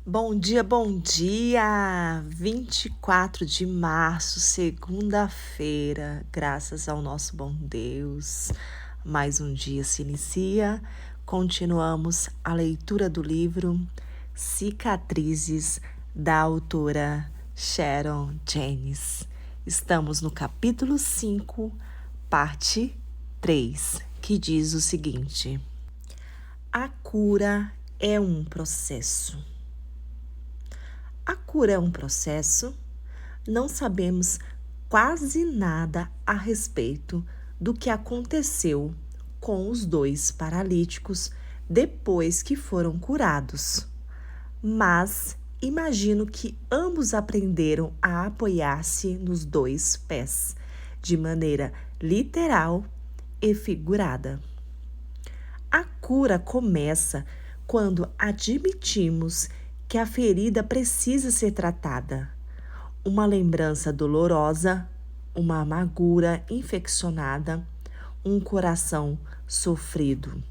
Bom dia, bom dia! 24 de março, segunda-feira, graças ao nosso bom Deus. Mais um dia se inicia. Continuamos a leitura do livro Cicatrizes, da autora Sharon Jaynes. Estamos no capítulo 5, parte 3, que diz o seguinte: a cura é um processo. A cura é um processo? Não sabemos quase nada a respeito do que aconteceu com os dois paralíticos depois que foram curados. Mas imagino que ambos aprenderam a apoiar-se nos dois pés, de maneira literal e figurada. A cura começa quando admitimos que a ferida precisa ser tratada. Uma lembrança dolorosa, uma amargura infeccionada, um coração sofrido.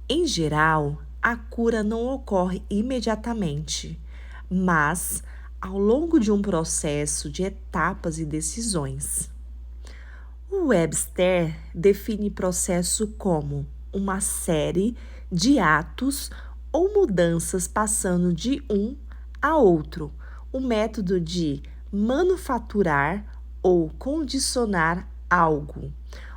Em geral, a cura não ocorre imediatamente, mas ao longo de um processo de etapas e decisões. O Webster define processo como uma série de atos ou mudanças passando de um a outro, o método de manufaturar ou condicionar algo,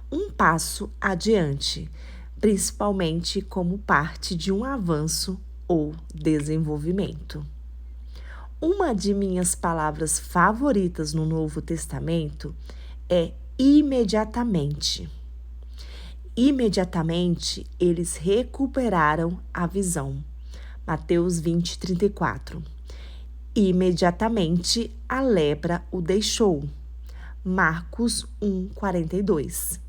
um passo adiante, principalmente como parte de um avanço ou desenvolvimento. Uma de minhas palavras favoritas no Novo Testamento é imediatamente. Imediatamente, eles recuperaram a visão. Mateus 20, 34. Imediatamente, a lepra o deixou. Marcos 1, 42.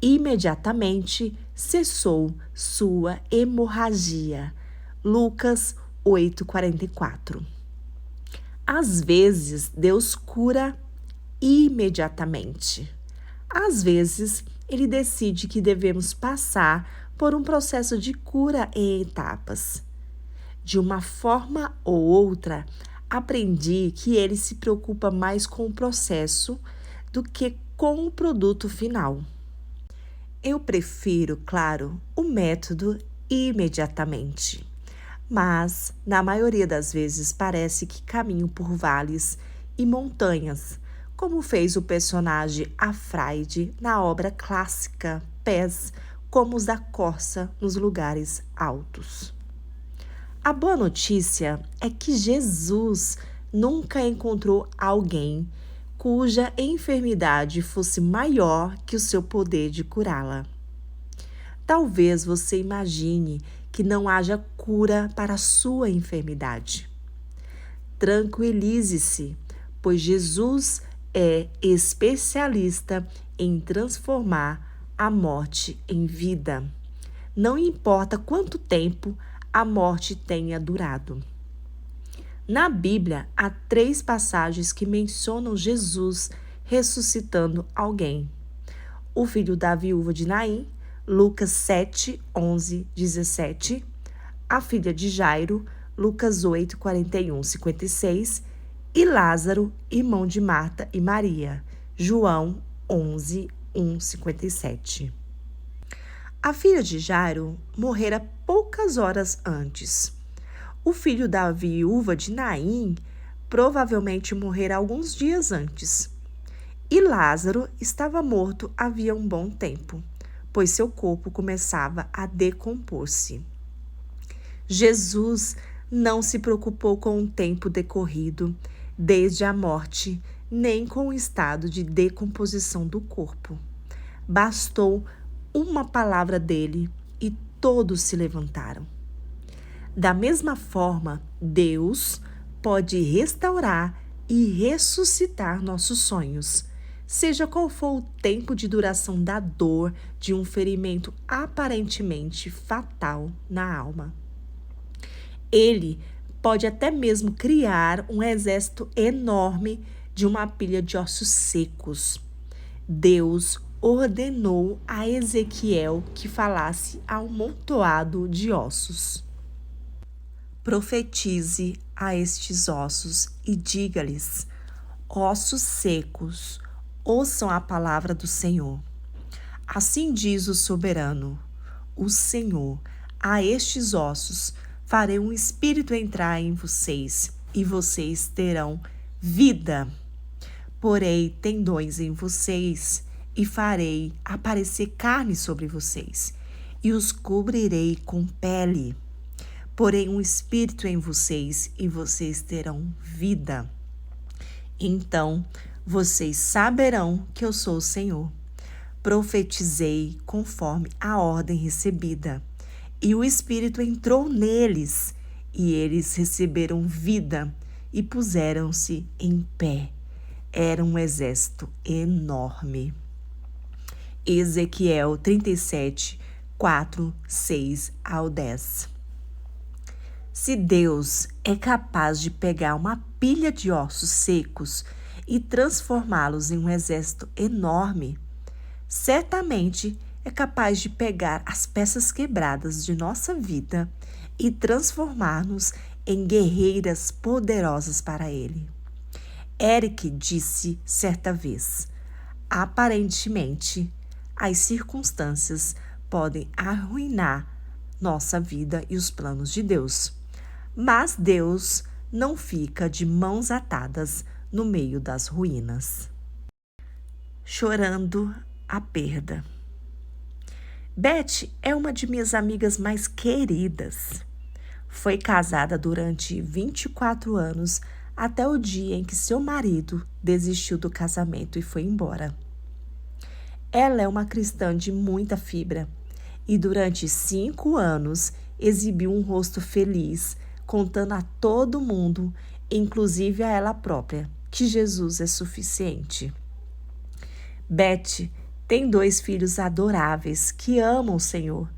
Imediatamente, cessou sua hemorragia. Lucas 8, 44. Às vezes, Deus cura imediatamente. Às vezes, ele decide que devemos passar por um processo de cura em etapas. De uma forma ou outra, aprendi que ele se preocupa mais com o processo do que com o produto final. Eu prefiro, claro, o método imediatamente. Mas, na maioria das vezes, parece que caminho por vales e montanhas, como fez o personagem Afraide na obra clássica Pés como os da corça nos lugares altos. A boa notícia é que Jesus nunca encontrou alguém cuja enfermidade fosse maior que o seu poder de curá-la. Talvez você imagine que não haja cura para a sua enfermidade. Tranquilize-se, pois Jesus é especialista em transformar a morte em vida. Não importa quanto tempo a morte tenha durado. Na Bíblia, há 3 passagens que mencionam Jesus ressuscitando alguém. O filho da viúva de Naim, Lucas 7, 11, 17. A filha de Jairo, Lucas 8, 41, 56. E Lázaro, irmão de Marta e Maria, João 11, 1, 57. A filha de Jairo morrera poucas horas antes. O filho da viúva de Naim provavelmente morrera alguns dias antes. E Lázaro estava morto havia um bom tempo, pois seu corpo começava a decompor-se. Jesus não se preocupou com o tempo decorrido desde a morte, nem com o estado de decomposição do corpo. Bastou uma palavra dele e todos se levantaram. Da mesma forma, Deus pode restaurar e ressuscitar nossos sonhos, seja qual for o tempo de duração da dor de um ferimento aparentemente fatal na alma. Ele pode até mesmo criar um exército enorme de uma pilha de ossos secos. Deus ordenou a Ezequiel que falasse ao montoado de ossos. Profetize a estes ossos e diga-lhes: ossos secos, ouçam a palavra do Senhor. Assim diz o soberano, o Senhor: a estes ossos farei um espírito entrar em vocês, e vocês terão vida. Porei tendões em vocês, e farei aparecer carne sobre vocês, e os cobrirei com pele. Porei um espírito em vocês, e vocês terão vida. Então vocês saberão que eu sou o Senhor. Profetizei conforme a ordem recebida, e o Espírito entrou neles, e eles receberam vida e puseram-se em pé. Era um exército enorme. Ezequiel 37, 4, 6 ao 10. Se Deus é capaz de pegar uma pilha de ossos secos e transformá-los em um exército enorme, certamente é capaz de pegar as peças quebradas de nossa vida e transformar-nos em guerreiras poderosas para Ele. Eric disse certa vez: aparentemente, as circunstâncias podem arruinar nossa vida e os planos de Deus, mas Deus não fica de mãos atadas no meio das ruínas. Chorando a perda. Beth é uma de minhas amigas mais queridas. Foi casada durante 24 anos até o dia em que seu marido desistiu do casamento e foi embora. Ela é uma cristã de muita fibra e durante 5 anos exibiu um rosto feliz, contando a todo mundo, inclusive a ela própria, que Jesus é suficiente. Beth tem 2 filhos adoráveis que amam o Senhor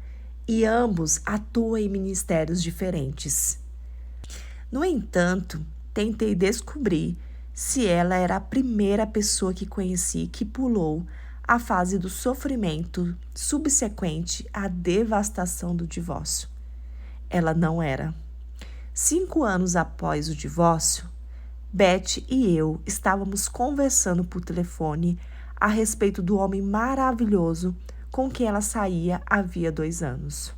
e ambos atuam em ministérios diferentes. No entanto, tentei descobrir se ela era a primeira pessoa que conheci que pulou a fase do sofrimento subsequente à devastação do divórcio. Ela não era. 5 anos após o divórcio, Beth e eu estávamos conversando por telefone a respeito do homem maravilhoso com quem ela saía havia 2 anos.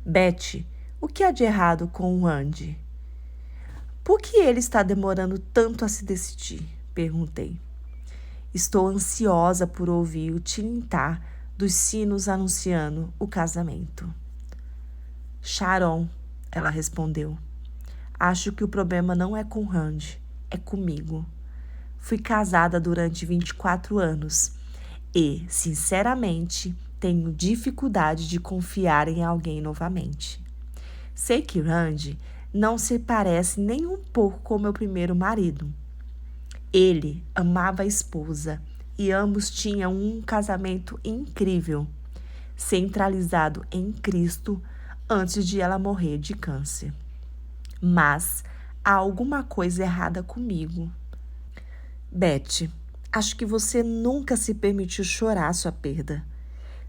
Beth, o que há de errado com o Andy? Por que ele está demorando tanto a se decidir? Perguntei. Estou ansiosa por ouvir o tilintar dos sinos anunciando o casamento. Sharon, ela respondeu. Acho que o problema não é com Randy, é comigo. Fui casada durante 24 anos e, sinceramente, tenho dificuldade de confiar em alguém novamente. Sei que Randy não se parece nem um pouco com meu primeiro marido. Ele amava a esposa e ambos tinham um casamento incrível, centralizado em Cristo antes de ela morrer de câncer. Mas há alguma coisa errada comigo. Beth, acho que você nunca se permitiu chorar sua perda.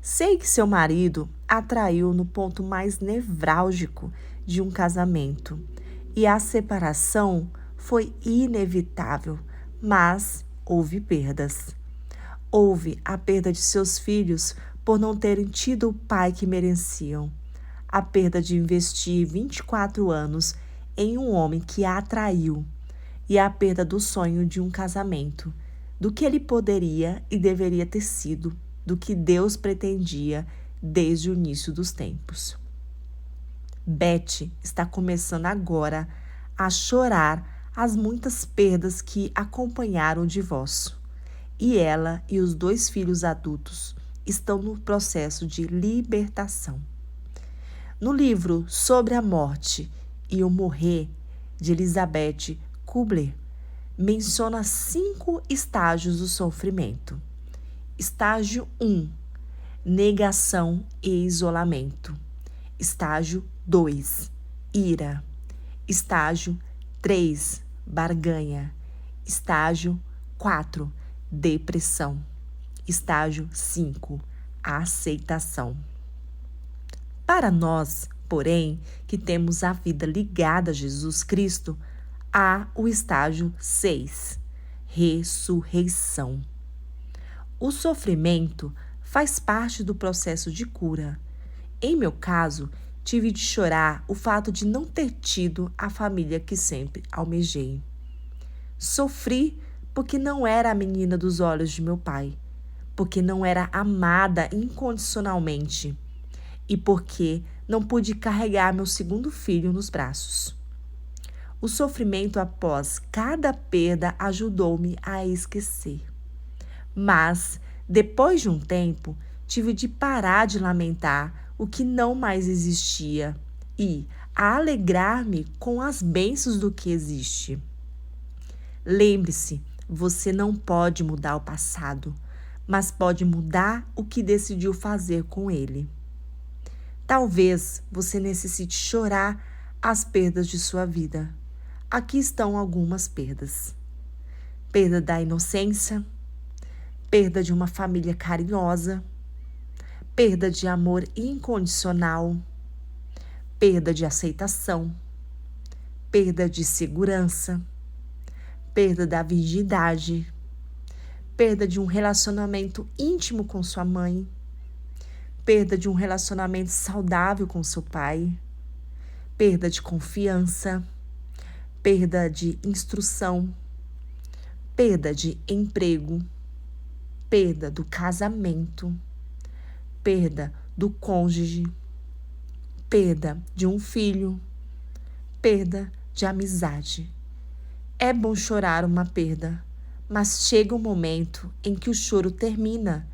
Sei que seu marido a traiu no ponto mais nevrálgico de um casamento e a separação foi inevitável, mas houve perdas. Houve a perda de seus filhos por não terem tido o pai que mereciam, a perda de investir 24 anos em um homem que a atraiu e a perda do sonho de um casamento, do que ele poderia e deveria ter sido, do que Deus pretendia desde o início dos tempos. Beth está começando agora a chorar as muitas perdas que acompanharam o divórcio, e ela e os 2 filhos adultos estão no processo de libertação. No livro Sobre a Morte e o Morrer, de Elizabeth Kubler, menciona 5 estágios do sofrimento. Estágio 1, negação e isolamento. Estágio 2, ira. Estágio 3, barganha. Estágio 4, depressão. Estágio 5, aceitação. Para nós, Porém, que temos a vida ligada a Jesus Cristo, há o estágio 6, ressurreição. O sofrimento faz parte do processo de cura. Em meu caso, tive de chorar o fato de não ter tido a família que sempre almejei. Sofri porque não era a menina dos olhos de meu pai, porque não era amada incondicionalmente e porque não pude carregar meu segundo filho nos braços. O sofrimento após cada perda ajudou-me a esquecer. Mas, depois de um tempo, tive de parar de lamentar o que não mais existia e a alegrar-me com as bênçãos do que existe. Lembre-se, você não pode mudar o passado, mas pode mudar o que decidiu fazer com ele. Talvez você necessite chorar as perdas de sua vida. Aqui estão algumas perdas. Perda da inocência, perda de uma família carinhosa, perda de amor incondicional, perda de aceitação, perda de segurança, perda da virgindade, perda de um relacionamento íntimo com sua mãe, perda de um relacionamento saudável com seu pai, perda de confiança, perda de instrução, perda de emprego, perda do casamento, perda do cônjuge, perda de um filho, perda de amizade. É bom chorar uma perda, mas chega um momento em que o choro termina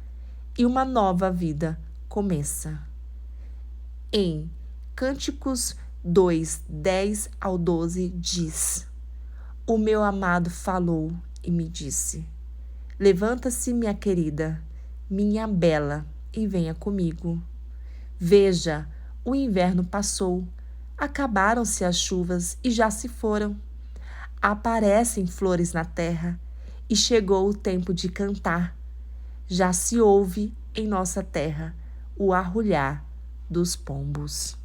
e uma nova vida começa. Em Cânticos 2, 10 ao 12 diz: O meu amado falou e me disse: Levanta-se, minha querida, minha bela, e venha comigo. Veja, o inverno passou, acabaram-se as chuvas e já se foram. Aparecem flores na terra e chegou o tempo de cantar. Já se ouve em nossa terra o arrulhar dos pombos.